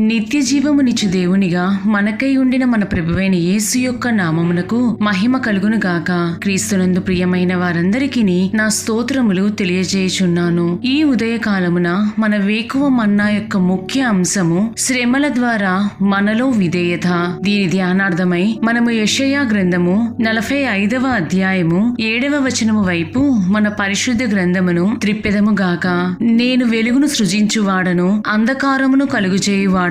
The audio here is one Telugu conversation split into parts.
నిత్య జీవమునిచ్చు దేవునిగా మనకై ఉండిన మన ప్రభువైన యేసు యొక్క నామమునకు మహిమ కలుగును గాక. క్రీస్తునందు ప్రియమైన వారందరికీ నా స్తోత్రములు తెలియజేయుచున్నాను. ఈ ఉదయకాలమున మన వేకువ మన్నా యొక్క ముఖ్య అంశము శ్రమల ద్వారా మనలో విధేయత. దీని ధ్యానార్థమై మనము యెషయా గ్రంథము 45వ అధ్యాయము 7వ వచనము వైపు మన పరిశుద్ధ గ్రంథమును త్రిప్పెదము గాక. నేను వెలుగును సృజించువాడను, అంధకారమును కలుగుచేయువాడను,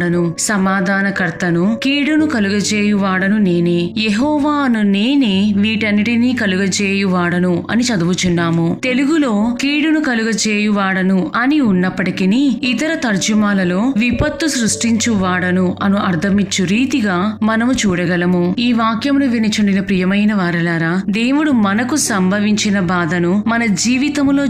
సమాధానకర్తను, కీడును కలుగజేయువాడను నేనే, యెహోవా అను నేనే వీటన్నిటినీ కలుగజేయువాడను అని చదువుచున్నాము. తెలుగులో కీడును కలుగజేయువాడను అని ఉన్నప్పటికీ ఇతర తర్జుమాలలో విపత్తు సృష్టించువాడను అను అర్థమిచ్చు రీతిగా మనము చూడగలము. ఈ వాక్యమును వినిచుండిన ప్రియమైన వారలారా, దేవుడు మనకు సంభవించిన బాధను, మన జీవితములో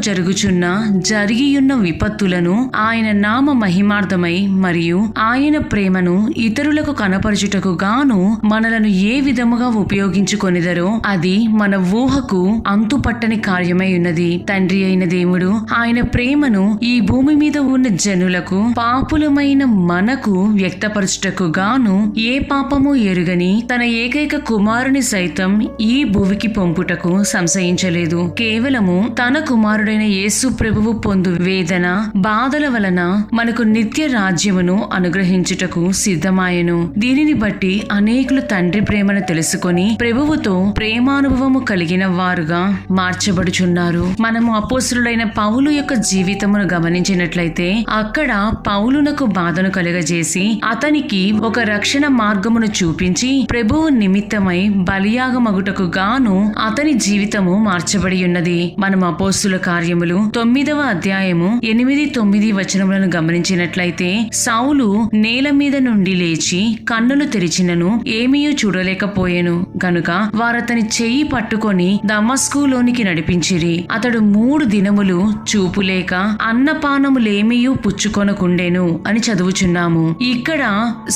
జరిగియున్న విపత్తులను ఆయన నామ మహిమార్థమై మరియు ఆయన ప్రేమను ఇతరులకు కనపరచుటకు గాను మనలను ఏ విధముగా ఉపయోగించుకొనిదరో అది మన ఊహకు అంతుపట్టని కార్యమై ఉన్నది. తండ్రి అయిన దేవుడు ఆయన ప్రేమను ఈ భూమి మీద ఉన్న జనులకు, పాపులమైన మనకు వ్యక్తపరచుటకు గాను ఏ పాపము ఎరుగని తన ఏకైక కుమారుని సైతం ఈ భూమికి పంపుటకు సంశయించలేదు. కేవలము తన కుమారుడైన యేసు ప్రభువు పొందు వేదన, బాధల వలన మనకు నిత్య రాజ్యమును అనుగ్రహించుటకు సిద్ధమాయెను. దీనిని బట్టి అనేకులు తండ్రి ప్రేమను తెలుసుకొని ప్రభువుతో ప్రేమానుభవము కలిగిన వారుగా మార్చబడుచున్నారు. మనము అపోస్తలుడైన పౌలు యొక్క జీవితమును గమనించినట్లయితే అక్కడ పౌలునకు బాధను కలుగజేసి అతనికి ఒక రక్షణ మార్గమును చూపించి ప్రభువు నిమిత్తమై బలియాగమగుటకు గాను అతని జీవితము మార్చబడి ఉన్నది. మనం అపోస్తుల కార్యములు 9వ అధ్యాయము 8-9 వచనములను గమనించినట్లయితే సౌలు నేల మీద నుండి లేచి కన్నులు తెరిచినను ఏమీయూ చూడలేకపోయెను గనుక వారతని చెయ్యి పట్టుకొని దమస్కులోనికి నడిపించిరి. అతడు 3 దినములు చూపులేక అన్నపానములేమీయూ పుచ్చుకొనకుండెను అని చదువుచున్నాము. ఇక్కడ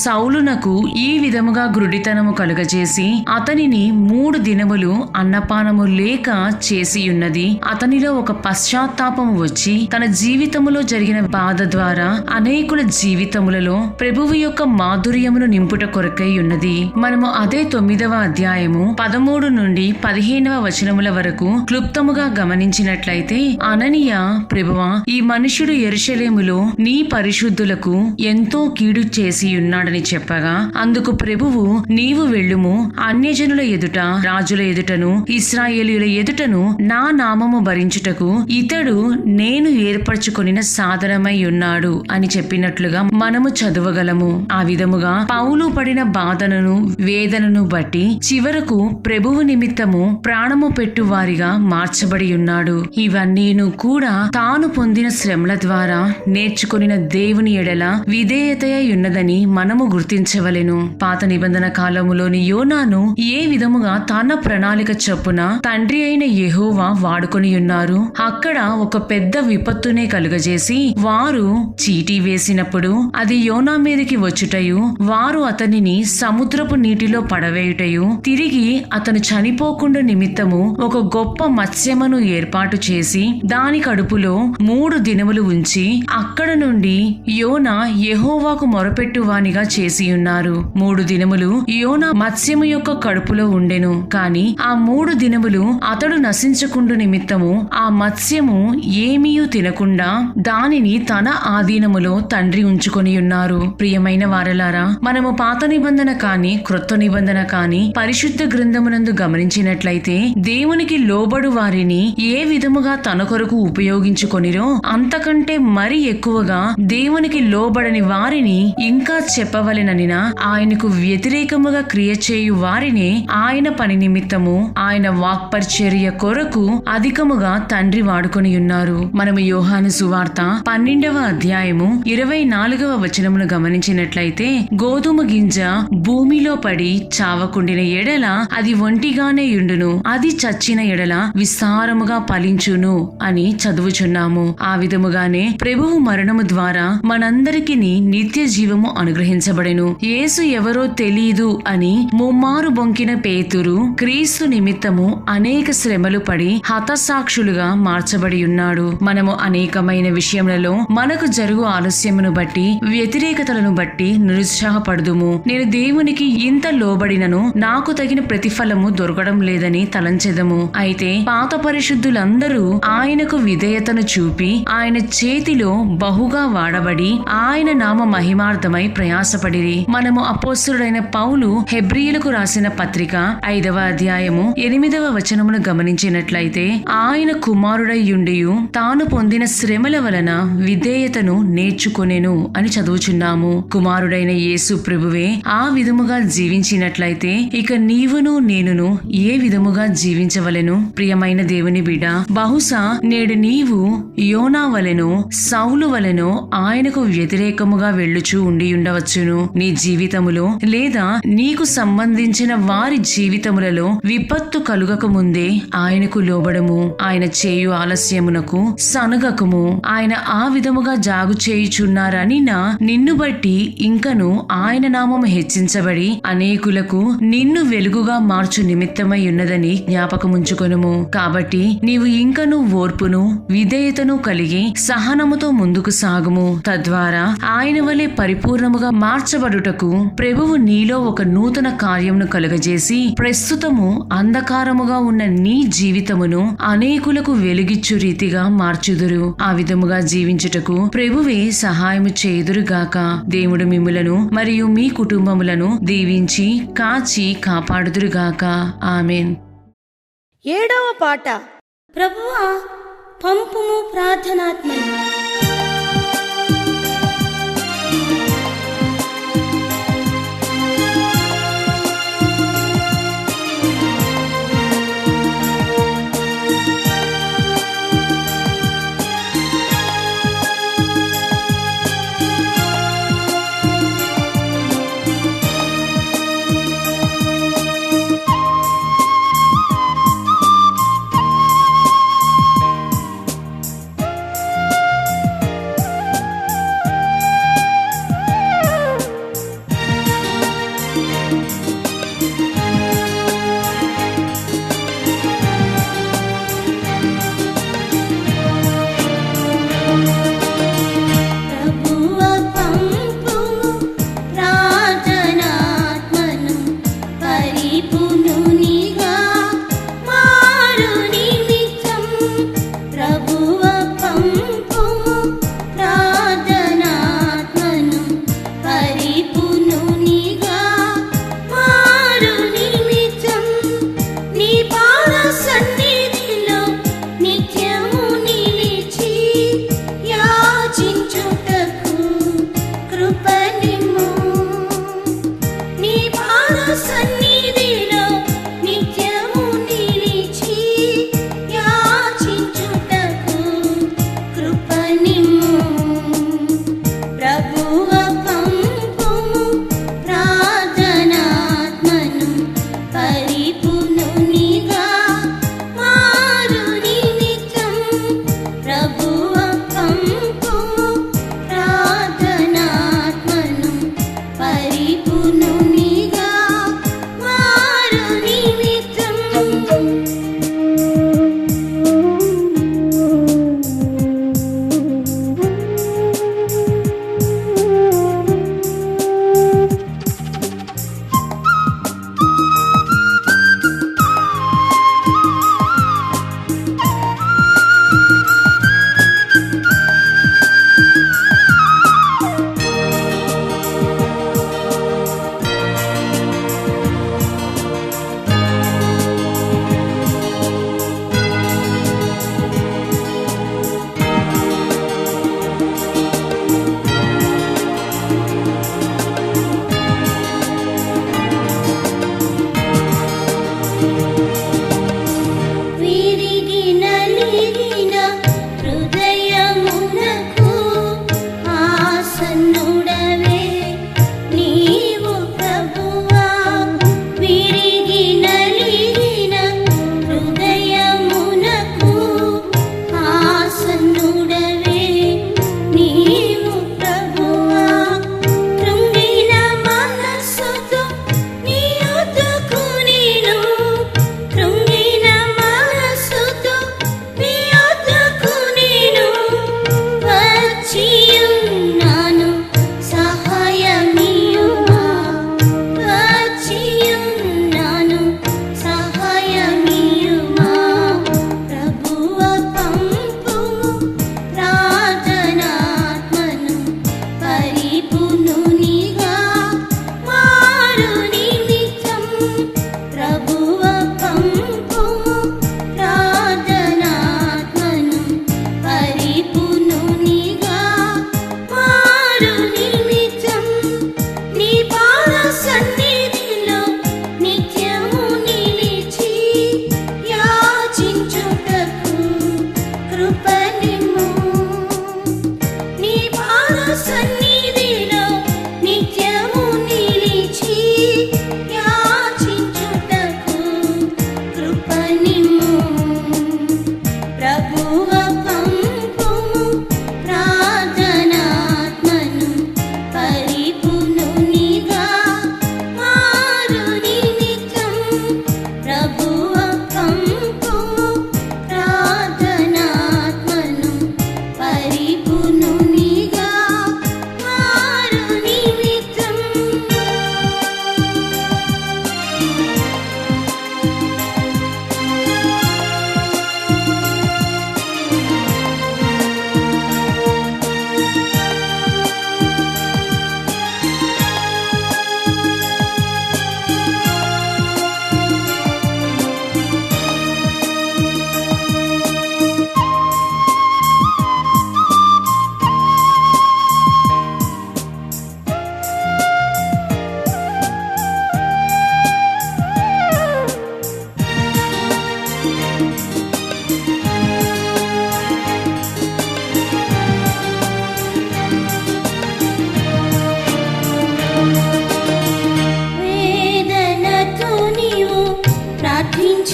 సౌలునకు ఈ విధముగా గ్రుడితనము కలుగజేసి అతనిని 3 దినములు అన్నపానము లేక చేసియున్నది. అతనిలో ఒక పశ్చాత్తాపము వచ్చి తన జీవితములో జరిగిన బాధ ద్వారా అనేకుల జీవితములలో ప్రభువు యొక్క మాధుర్యమును నింపుట కొరకై ఉన్నది. మనము అదే 9వ అధ్యాయము 13 నుండి 15వ వచనముల వరకు క్లుప్తముగా గమనించినట్లయితే అననీయ, ప్రభువా, ఈ మనుష్యుడు యెరూషలేములో నీ పరిశుద్ధులకు ఎంతో కీడు చేసి ఉన్నాడని చెప్పగా అందుకు ప్రభువు, నీవు వెళ్ళుము, అన్యజనుల ఎదుట, రాజుల ఎదుటను, ఇశ్రాయేలీయుల ఎదుటను నా నామము భరించుటకు ఇతడు నేను ఏర్పరచుకొనిన సాధనమై ఉన్నాడు అని చెప్పినట్లుగా మనము చదవగలము. ఆ విధముగా పౌలు పడిన బాధలను, వేదనను బట్టి చివరకు ప్రభువు నిమిత్తము ప్రాణము పెట్టు వారిగా మార్చబడి ఉన్నాడు. ఇవన్నీను కూడా తాను పొందిన శ్రమల ద్వారా నేర్చుకొనిన దేవుని ఎడల విధేయతయై ఉన్నదని మనము గుర్తించవలెను. పాత నిబంధన కాలములోని యోనాను ఏ విధముగా తన ప్రణాళిక చొప్పున తండ్రి అయిన యెహోవా వాడుకొని ఉన్నారు. అక్కడ ఒక పెద్ద విపత్తునే కలుగజేసి వారు చీటీ వేసినప్పుడు అది యోనా మీదకి వచ్చుటయు, వారు అతనిని సముద్రపు నీటిలో పడవేయుటయు, తిరిగి అతను చనిపోకుండా నిమిత్తము ఒక గొప్ప మత్స్యమును ఏర్పాటు చేసి దాని కడుపులో 3 దినములు ఉంచి అక్కడ నుండి యోనా యెహోవాకు మొరపెట్టువానిగా చేసియున్నారు. 3 దినములు యోనా మత్స్యము యొక్క కడుపులో ఉండెను. కాని ఆ 3 దినములు అతడు నశించకుండు నిమిత్తము ఆ మత్స్యము ఏమీయూ తినకుండా దానిని తన ఆధీనములో తండ్రి ఉంచుకొని ఉన్నారు. ప్రియమైన వారలారా, మనము పాత నిబంధన కాని క్రొత్త నిబంధన కాని పరిశుద్ధ గ్రంథమునందు గమనించినట్లయితే దేవునికి లోబడు వారిని ఏ విధముగా తన కొరకు ఉపయోగించుకొనిరో అంతకంటే మరి ఎక్కువగా దేవునికి లోబడని వారిని ఇంకా చెప్పవలెననినా ఆయనకు వ్యతిరేకముగా క్రియ చేయు వారిని ఆయన పని నిమిత్తము ఆయన వాక్పరిచర్య కొరకు అధికముగా తండ్రి వాడుకొని ఉన్నారు. మనము యోహాను సువార్త 12వ అధ్యాయము 24వ వచనమును గమనించినట్లయితే గోధుమ గింజ భూమిలో పడి చావకుండిన ఎడల అది ఒంటిగానే యుండును, అది చచ్చిన ఎడల విస్తారముగా ఫలించును అని చదువుచున్నాము. ఆ విధముగానే ప్రభువు మరణము ద్వారా మనందరికి నిత్య జీవము అనుగ్రహించబడెను. యేసు ఎవరో తెలీదు అని ముమ్మారు బొంకిన పేతురు క్రీస్తు నిమిత్తము అనేక శ్రమలు పడి హతసాక్షులుగా మార్చబడి ఉన్నాడు. మనము అనేకమైన విషయములలో మనకు జరుగు ఆలస్యమును బట్టి వ్యతిరేకతలను బట్టి నిరుత్సాహపడుదుము. నేను దేవునికి ఇంత లోబడినను నాకు తగిన ప్రతిఫలము దొరకడం లేదని తలంచెదము. అయితే పాత పరిశుద్ధులందరూ ఆయనకు విధేయతను చూపి ఆయన చేతిలో బహుగా వాడబడి ఆయన నామ మహిమార్థమై ప్రయాసపడిరి. మనము అపోస్తలుడైన పౌలు హెబ్రీయులకు రాసిన పత్రిక 5వ అధ్యాయము 8వ వచనమును గమనించినట్లయితే ఆయన కుమారుడయ్యుండియు తాను పొందిన శ్రమల వలన విధేయతను నేర్చుకొనెను అని చదువుచున్నాము. కుమారుడైన యేసు ప్రభువే ఆ విధముగా జీవించినట్లయితే ఇక నీవును నేనును ఏ విధముగా జీవించవలెను? ప్రియమైన దేవుని బిడ్డ, బహుశా నేడు నీవు యోనా వలెనో సౌలు వలెనో ఆయనకు వ్యతిరేకముగా వెళ్ళుచూ ఉండి ఉండవచ్చును. నీ జీవితములో లేదా నీకు సంబంధించిన వారి జీవితములలో విపత్తు కలుగక ముందే ఆయనకు లోబడము. ఆయన చేయు ఆలస్యమునకు సనుగకము. ఆయన ఆ విధముగా జాగు చేయుచున్నారని నిన్ను బట్టి ఇంకను ఆయన నామము హెచ్చించబడి అనేకులకు నిన్ను వెలుగుగా మార్చు నిమిత్తమై ఉన్నదని జ్ఞాపకముంచుకొనుము. కాబట్టి నీవు ఇంకను ఓర్పును విధేయతను కలిగి సహనముతో ముందుకు సాగుము. తద్వారా ఆయన వలె పరిపూర్ణముగా మార్చబడుటకు ప్రభువు నీలో ఒక నూతన కార్యమును కలుగజేసి ప్రస్తుతము అంధకారముగా ఉన్న నీ జీవితమును అనేకులకు వెలుగిచ్చు రీతిగా మార్చుదురు. ఆ విధముగా జీవించుటకు ప్రభువే సహాయము చేయుదురుగాక. దేవుడు మిమ్ములను మరియు మీ కుటుంబములను దీవించి కాచి కాపాడుదురుగాక. ఆమేన్. 7వ పాట. ప్రభువా పంపుము ప్రార్థనాత్మను.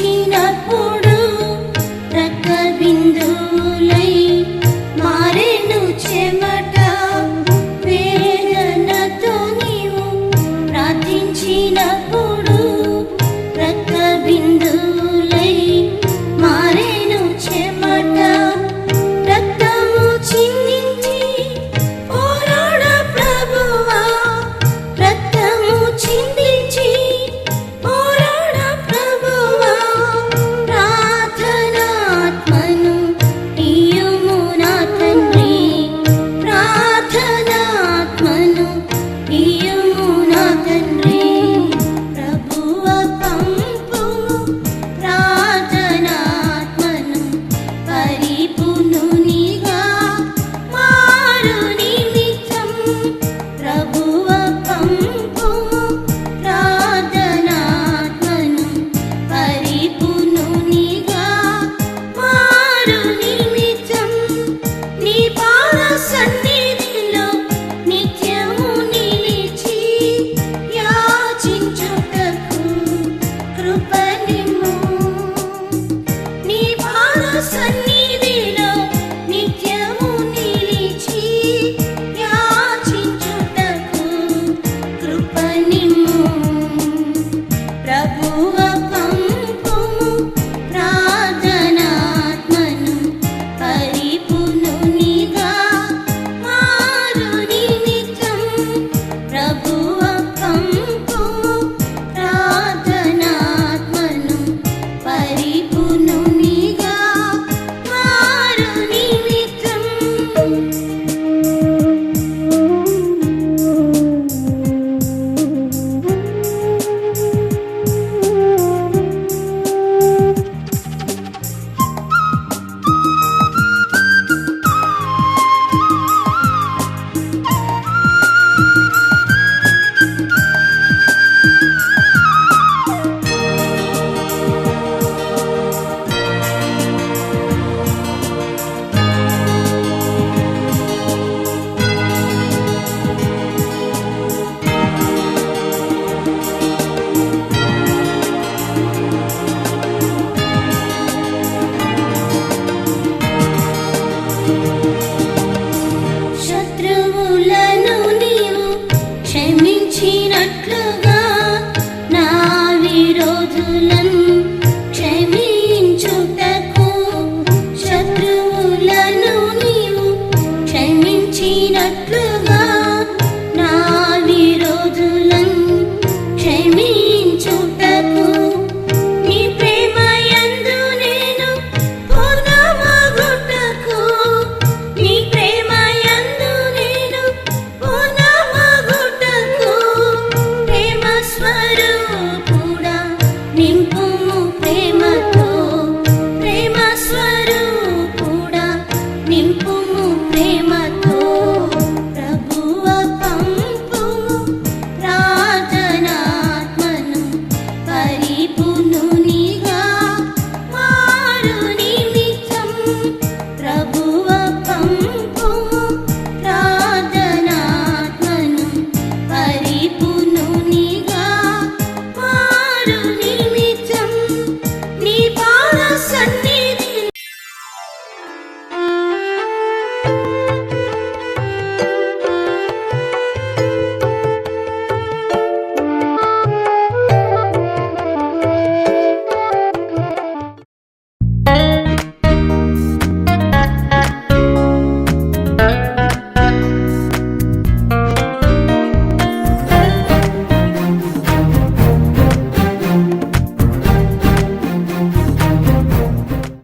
పిలిచినప్పుడు